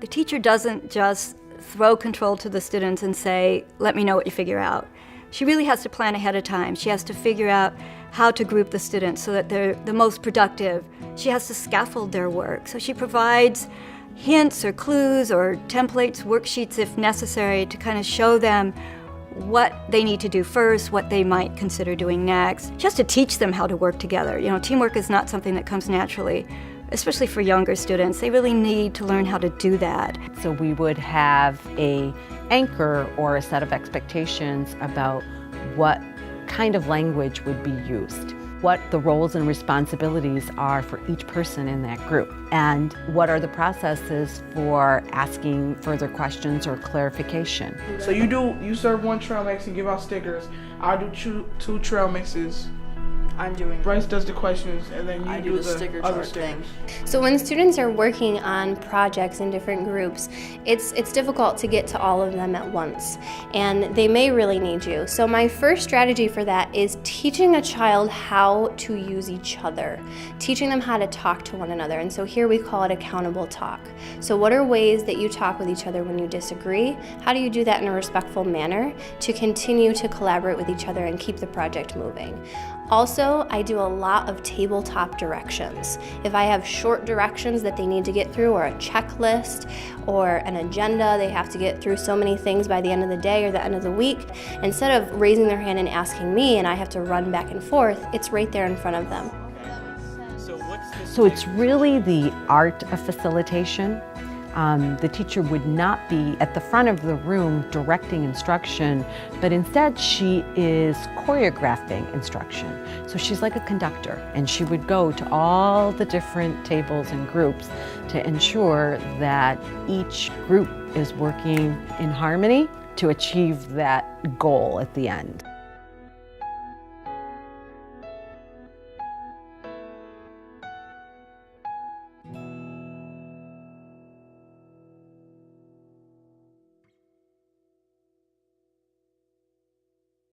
The teacher doesn't just throw control to the students and say, let me know what you figure out. She really has to plan ahead of time. She has to figure out how to group the students so that they're the most productive. She has to scaffold their work. So she provides hints or clues or templates, worksheets if necessary, to kind of show them what they need to do first, what they might consider doing next. She has to teach them how to work together. You know, teamwork is not something that comes naturally, especially for younger students. They really need to learn how to do that. So we would have an anchor or a set of expectations about what kind of language would be used, what the roles and responsibilities are for each person in that group, and what are the processes for asking further questions or clarification. So you serve one trail mix and give out stickers. I do two trail mixes. Bryce does the questions, and then you do the sticker other stickers. So when students are working on projects in different groups, it's difficult to get to all of them at once, and they may really need you. So my first strategy for that is teaching a child how to use each other, teaching them how to talk to one another. And so here we call it accountable talk. So what are ways that you talk with each other when you disagree? How do you do that in a respectful manner to continue to collaborate with each other and keep the project moving? Also, I do a lot of tabletop directions. If I have short directions that they need to get through, or a checklist, or an agenda, they have to get through so many things by the end of the day or the end of the week, instead of raising their hand and asking me and I have to run back and forth, it's right there in front of them. So it's really the art of facilitation. The teacher would not be at the front of the room directing instruction, but instead she is choreographing instruction. So she's like a conductor, and she would go to all the different tables and groups to ensure that each group is working in harmony to achieve that goal at the end.